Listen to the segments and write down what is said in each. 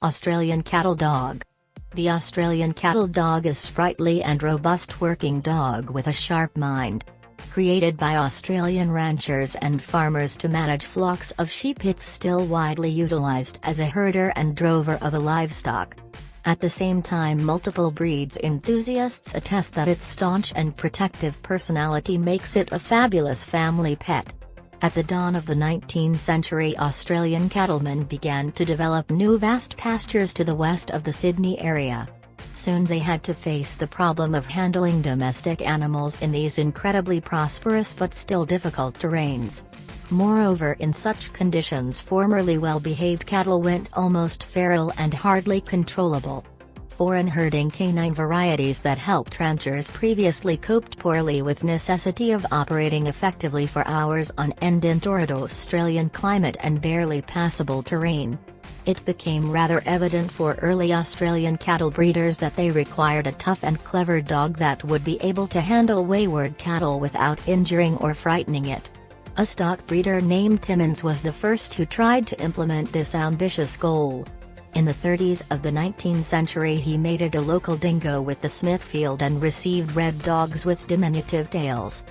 Australian Cattle Dog. The Australian Cattle Dog is sprightly and robust working dog with a sharp mind. Created by Australian ranchers and farmers to manage flocks of sheep, it's still widely utilized as a herder and drover of the livestock. At the same time, multiple breeds enthusiasts attest that its staunch and protective personality makes it a fabulous family pet. At the dawn of the 19th century, Australian cattlemen began to develop new vast pastures to the west of the Sydney area. Soon they had to face the problem of handling domestic animals in these incredibly prosperous but still difficult terrains. Moreover, in such conditions, formerly well-behaved cattle went almost feral and hardly controllable. Foreign herding canine varieties that helped ranchers previously coped poorly with necessity of operating effectively for hours on end in torrid Australian climate and barely passable terrain. It became rather evident for early Australian cattle breeders that they required a tough and clever dog that would be able to handle wayward cattle without injuring or frightening it. A stock breeder named Timmins was the first who tried to implement this ambitious goal. In the 30s of the 19th century, he mated a local dingo with the Smithfield and received red dogs with diminutive tails.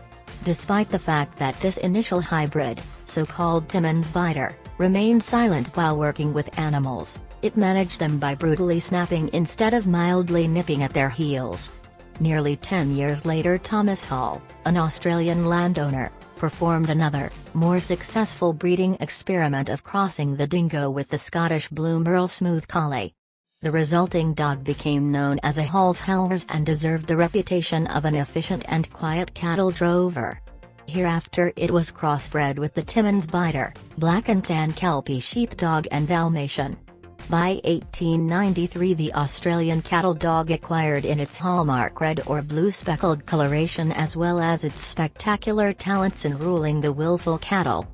Despite the fact that this initial hybrid, so-called Timmins biter, remained silent while working with animals, it managed them by brutally snapping instead of mildly nipping at their heels. Nearly 10 years later, Thomas Hall, an Australian landowner, performed another, more successful breeding experiment of crossing the dingo with the Scottish Blue Merle Smooth Collie. The resulting dog became known as a Hall's Hellers and deserved the reputation of an efficient and quiet cattle drover. Hereafter it was crossbred with the Timmins biter, black and tan Kelpie sheepdog and Dalmatian. By 1893, the Australian Cattle Dog acquired in its hallmark red or blue speckled coloration as well as its spectacular talents in ruling the willful cattle.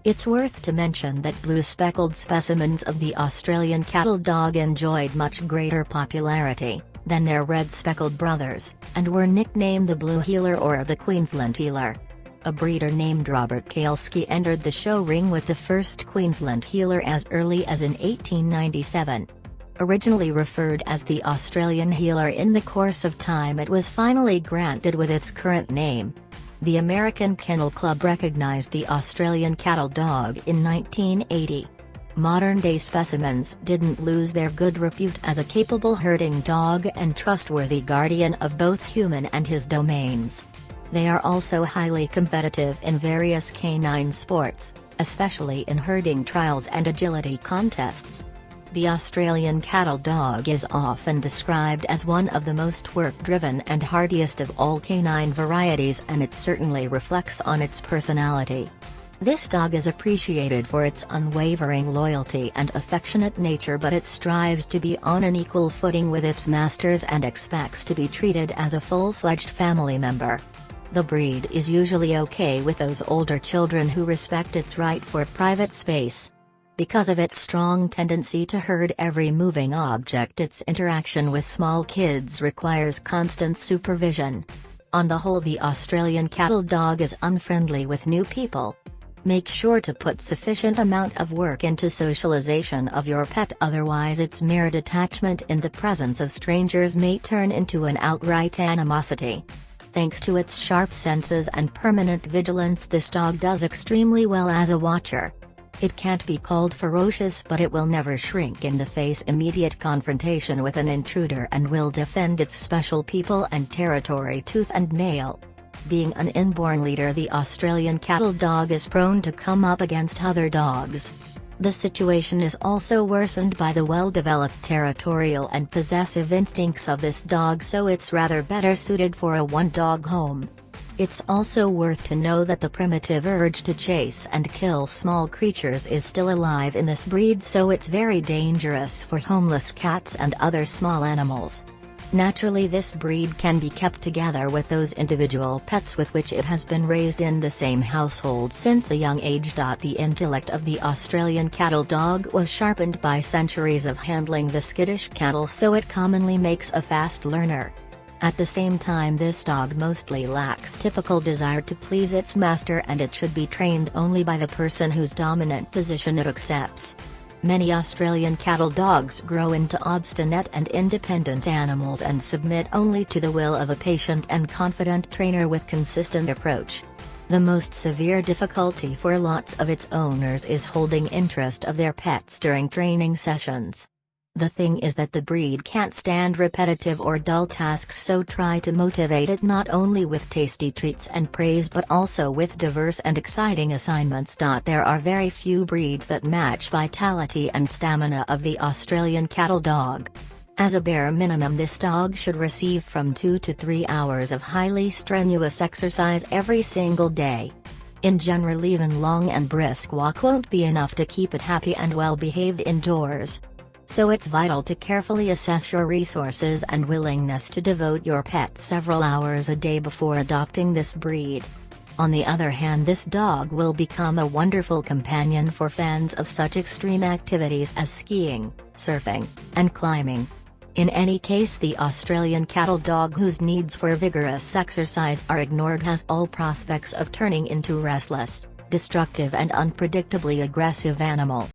It's worth to mention that blue speckled specimens of the Australian Cattle Dog enjoyed much greater popularity than their red speckled brothers, and were nicknamed the Blue Heeler or the Queensland Heeler. A breeder named Robert Kalski entered the show ring with the first Queensland Heeler as early as in 1897. Originally referred as the Australian Heeler, in the course of time it was finally granted with its current name. The American Kennel Club recognized the Australian Cattle Dog in 1980. Modern-day specimens didn't lose their good repute as a capable herding dog and trustworthy guardian of both human and his domains. They are also highly competitive in various canine sports, especially in herding trials and agility contests. The Australian Cattle Dog is often described as one of the most work-driven and hardiest of all canine varieties, and it certainly reflects on its personality. This dog is appreciated for its unwavering loyalty and affectionate nature, but it strives to be on an equal footing with its masters and expects to be treated as a full-fledged family member. The breed is usually okay with those older children who respect its right for private space. Because of its strong tendency to herd every moving object, its interaction with small kids requires constant supervision. On the whole, the Australian Cattle Dog is unfriendly with new people. Make sure to put sufficient amount of work into socialization of your pet, otherwise its mere detachment in the presence of strangers may turn into an outright animosity. Thanks to its sharp senses and permanent vigilance, this dog does extremely well as a watcher. It can't be called ferocious, but it will never shrink in the face immediate confrontation with an intruder and will defend its special people and territory tooth and nail. Being an inborn leader, the Australian Cattle Dog is prone to come up against other dogs. The situation is also worsened by the well-developed territorial and possessive instincts of this dog, so it's rather better suited for a one-dog home. It's also worth to know that the primitive urge to chase and kill small creatures is still alive in this breed, so it's very dangerous for homeless cats and other small animals. Naturally, this breed can be kept together with those individual pets with which it has been raised in the same household since a young age. The intellect of the Australian Cattle Dog was sharpened by centuries of handling the skittish cattle, so it commonly makes a fast learner. At the same time, this dog mostly lacks typical desire to please its master, and it should be trained only by the person whose dominant position it accepts. Many Australian cattle dogs grow into obstinate and independent animals and submit only to the will of a patient and confident trainer with consistent approach. The most severe difficulty for lots of its owners is holding interest of their pets during training sessions. The thing is that the breed can't stand repetitive or dull tasks, so try to motivate it not only with tasty treats and praise but also with diverse and exciting assignments. There are very few breeds that match vitality and stamina of the Australian cattle dog. As a bare minimum, this dog should receive from 2 to 3 hours of highly strenuous exercise every single day. In general, even long and brisk walk won't be enough to keep it happy and well behaved indoors. So it's vital to carefully assess your resources and willingness to devote your pet several hours a day before adopting this breed. On the other hand, this dog will become a wonderful companion for fans of such extreme activities as skiing, surfing, and climbing. In any case, the Australian cattle dog whose needs for vigorous exercise are ignored has all prospects of turning into a restless, destructive and unpredictably aggressive animal.